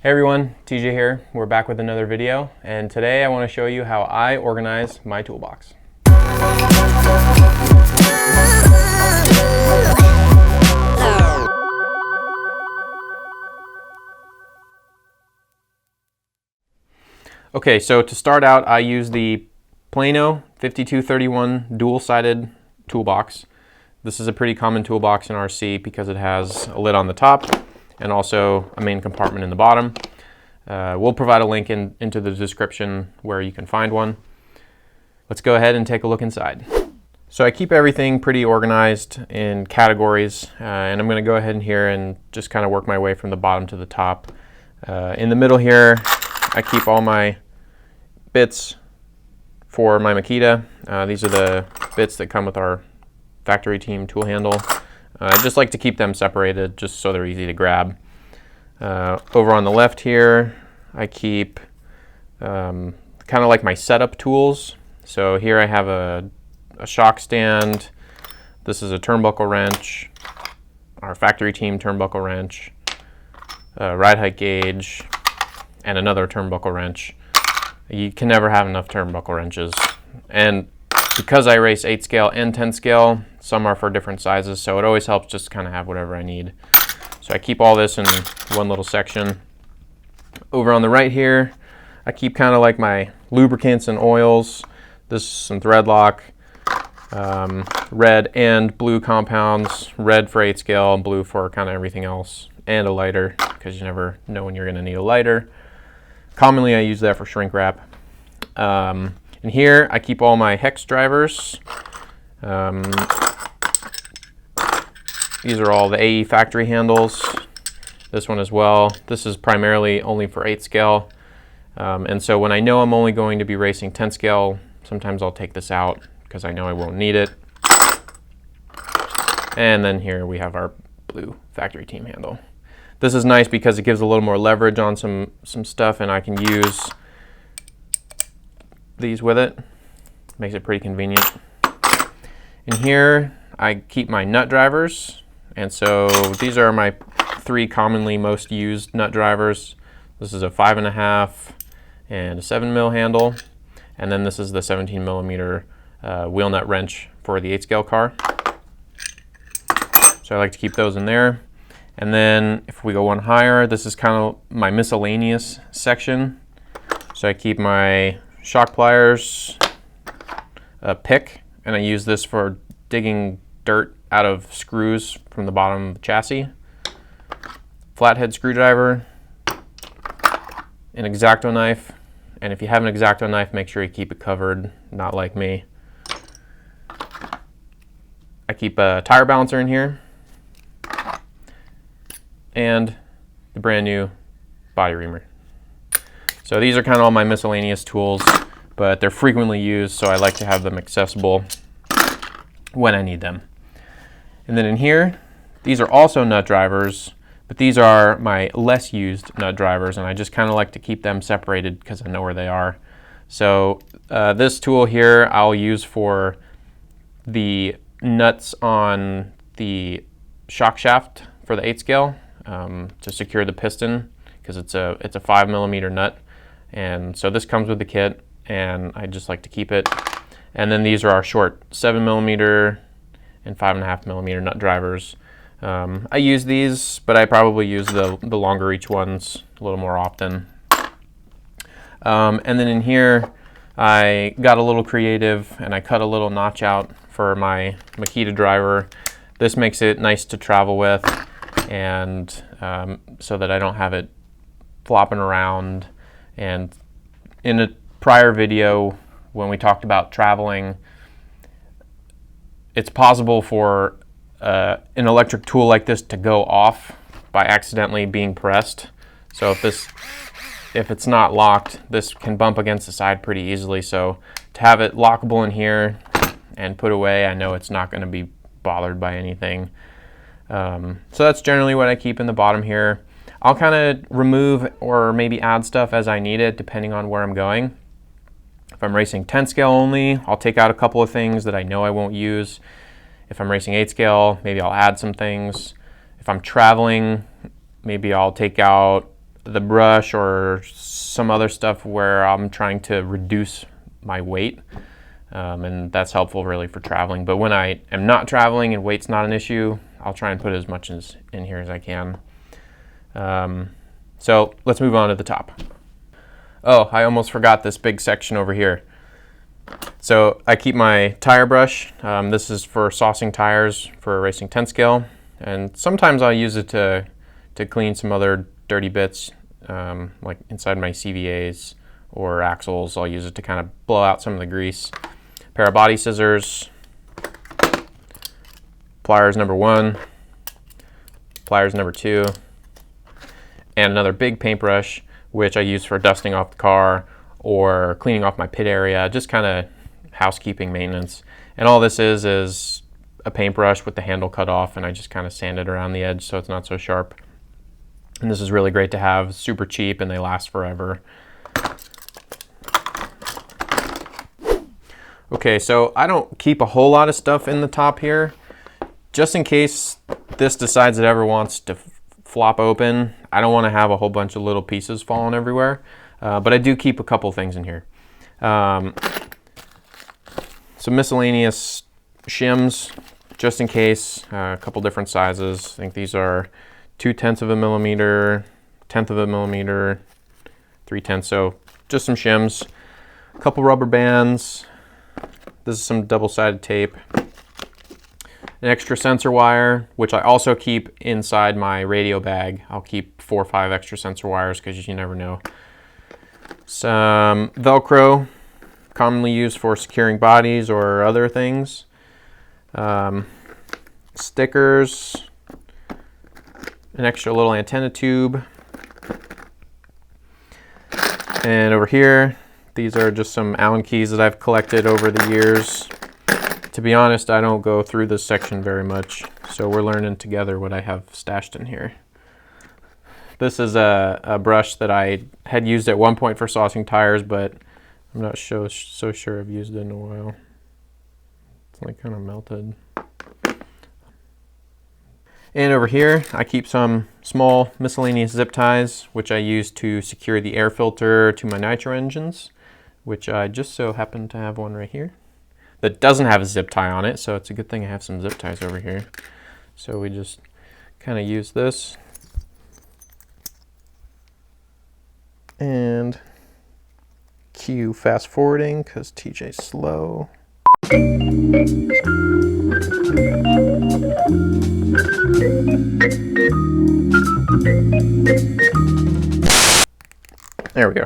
Hey everyone, TJ here. We're back with another video, and today I want to show you how I organize my toolbox. Okay, so to start out, I use the Plano 5231 dual-sided toolbox. This is a pretty common toolbox in RC because it has a lid on the top and also a main compartment in the bottom. We'll provide a link into the description where you can find one. Let's go ahead and take a look inside. So I keep everything pretty organized in categories, and I'm going to go ahead in here and just kind of work my way from the bottom to the top. In the middle here, I keep all my bits for my Makita. These are the bits that come with our factory team tool handle. I just like to keep them separated just so they're easy to grab. Over on the left here, I keep kind of like my setup tools. So here I have a shock stand. This is a turnbuckle wrench, our factory team turnbuckle wrench, a ride height gauge, and another turnbuckle wrench. You can never have enough turnbuckle wrenches. And because I race 8 scale and 10 scale, some are for different sizes, so it always helps just kind of have whatever I need. So I keep all this in one little section. Over on the right here, I keep kind of like my lubricants and oils. This is some thread lock, red and blue compounds, red for 8 scale and blue for kind of everything else, and a lighter, because you never know when you're going to need a lighter. Commonly I use that for shrink wrap. And here I keep all my Hex Drivers. These are all the AE factory handles. This one as well. This is primarily only for 8 scale. And so when I know I'm only going to be racing 10 scale, sometimes I'll take this out because I know I won't need it. And then here we have our blue factory team handle. This is nice because it gives a little more leverage on some stuff, and I can use these with it. Makes it pretty convenient. In here I keep my nut drivers, and so these are my 3 commonly most used nut drivers. This is a 5.5 and a 7 mil handle, and then this is the 17 millimeter wheel nut wrench for the 8 scale car. So I like to keep those in there. And then if we go one higher, this is kind of my miscellaneous section. So I keep my shock pliers, a pick, and I use this for digging dirt out of screws from the bottom of the chassis, flathead screwdriver, an X-Acto knife, and if you have an X-Acto knife, make sure you keep it covered, not like me. I keep a tire balancer in here, and the brand new body reamer. So these are kind of all my miscellaneous tools, but they're frequently used, so I like to have them accessible when I need them. And then in here, these are also nut drivers, but these are my less used nut drivers, and I just kind of like to keep them separated because I know where they are. So this tool here I'll use for the nuts on the shock shaft for the 8 scale to secure the piston, because it's a 5 millimeter nut. And so this comes with the kit, and I just like to keep it. And then these are our short 7 millimeter and 5.5 millimeter nut drivers. I use these, but I probably use the longer reach ones a little more often. And then in here, I got a little creative and I cut a little notch out for my Makita driver. This makes it nice to travel with, and so that I don't have it flopping around. And in a prior video, when we talked about traveling, it's possible for an electric tool like this to go off by accidentally being pressed. So if it's not locked, this can bump against the side pretty easily. So to have it lockable in here and put away, I know it's not going to be bothered by anything. So that's generally what I keep in the bottom here. I'll kind of remove or maybe add stuff as I need it, depending on where I'm going. If I'm racing 10 scale only, I'll take out a couple of things that I know I won't use. If I'm racing 8 scale, maybe I'll add some things. If I'm traveling, maybe I'll take out the brush or some other stuff where I'm trying to reduce my weight. And that's helpful really for traveling. But when I am not traveling and weight's not an issue, I'll try and put as much in here as I can. So let's move on to the top. Oh, I almost forgot this big section over here. So I keep my tire brush. This is for saucing tires for a racing 10 scale. And sometimes I'll use it to clean some other dirty bits, like inside my CVAs or axles. I'll use it to kind of blow out some of the grease. Pair of body scissors, pliers number 1, pliers number 2, and another big paintbrush, which I use for dusting off the car or cleaning off my pit area, just kind of housekeeping maintenance. And all this is a paintbrush with the handle cut off, and I just kind of sand it around the edge so it's not so sharp. And this is really great to have, super cheap, and they last forever. Okay, so I don't keep a whole lot of stuff in the top here. Just in case this decides it ever wants to flop open, I don't want to have a whole bunch of little pieces falling everywhere. But I do keep a couple things in here. Some miscellaneous shims, just in case, a couple different sizes. I think these are 2/10 of a millimeter, 1/10 of a millimeter, 3/10, so just some shims. A couple rubber bands. This is some double-sided tape. An extra sensor wire, which I also keep inside my radio bag. I'll keep 4 or 5 extra sensor wires because you never know. Some Velcro, commonly used for securing bodies or other things. Stickers, an extra little antenna tube. And over here, these are just some Allen keys that I've collected over the years. To be honest, I don't go through this section very much, so we're learning together what I have stashed in here. This is a brush that I had used at one point for saucing tires, but I'm not so sure I've used it in a while. It's like kind of melted. And over here, I keep some small miscellaneous zip ties, which I use to secure the air filter to my nitro engines, which I just so happen to have one right here that doesn't have a zip tie on it, so it's a good thing I have some zip ties over here. So we just kind of use this and cue fast forwarding because TJ's slow. There we go.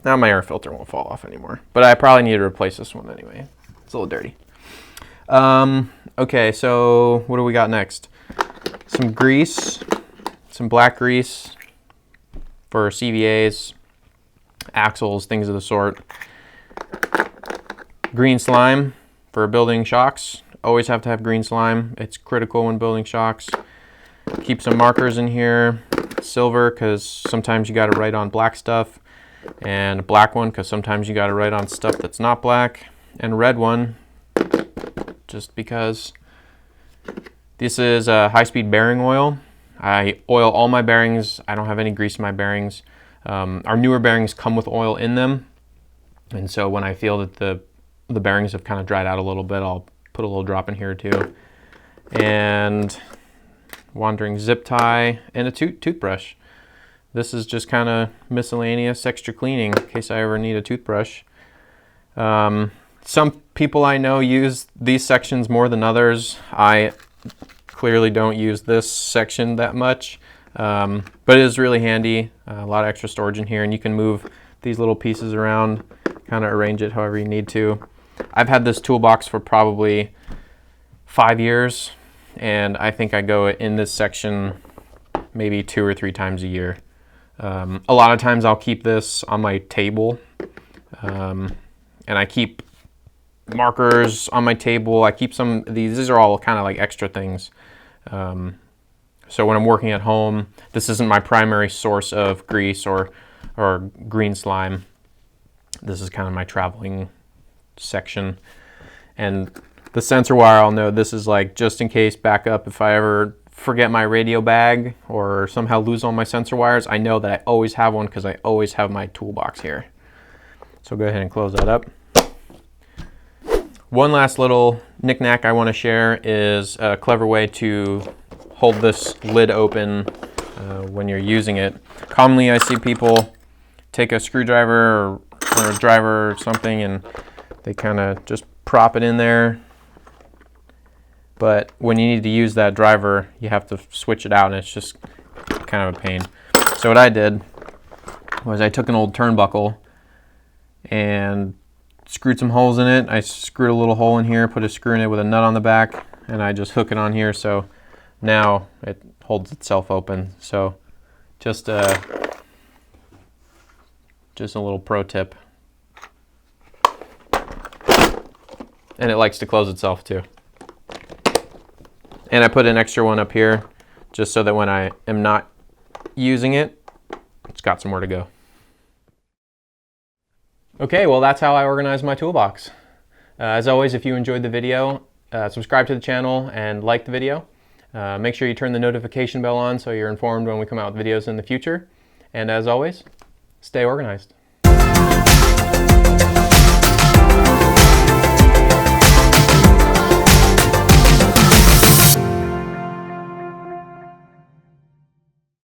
Now my air filter won't fall off anymore, but I probably need to replace this one anyway. It's a little dirty. Okay, so what do we got next? Some grease, some black grease for CVAs, axles, things of the sort. Green slime for building shocks. Always have to have green slime. It's critical when building shocks. Keep some markers in here. Silver, because sometimes you got to write on black stuff. And a black one, because sometimes you got to write on stuff that's not black. And a red one, just because. This is a high-speed bearing oil. I oil all my bearings. I don't have any grease in my bearings. Our newer bearings come with oil in them. And so when I feel that the bearings have kind of dried out a little bit, I'll put a little drop in here too. And wandering zip tie and a toothbrush. This is just kind of miscellaneous extra cleaning in case I ever need a toothbrush. Some people I know use these sections more than others. I clearly don't use this section that much, but it is really handy. A lot of extra storage in here, and you can move these little pieces around, kind of arrange it however you need to. I've had this toolbox for probably 5 years, and I think I go in this section maybe 2 or 3 times a year. A lot of times I'll keep this on my table, and I keep markers on my table. I keep some of these are all kind of like extra things. So when I'm working at home, this isn't my primary source of grease or green slime. This is kind of my traveling section. And the sensor wire, I'll know this is like just in case backup if I ever forget my radio bag or somehow lose all my sensor wires, I know that I always have one because I always have my toolbox here. So go ahead and close that up. One last little knick-knack I want to share is a clever way to hold this lid open when you're using it. Commonly I see people take a screwdriver or a driver or something and they kind of just prop it in there. But when you need to use that driver, you have to switch it out and it's just kind of a pain. So what I did was I took an old turnbuckle and screwed some holes in it. I screwed a little hole in here, put a screw in it with a nut on the back, and I just hook it on here so now it holds itself open. So just a little pro tip. And it likes to close itself too. And I put an extra one up here just so that when I am not using it, it's got somewhere to go. Okay, well that's how I organize my toolbox. As always, if you enjoyed the video, subscribe to the channel and like the video. Make sure you turn the notification bell on so you're informed when we come out with videos in the future. And as always, stay organized.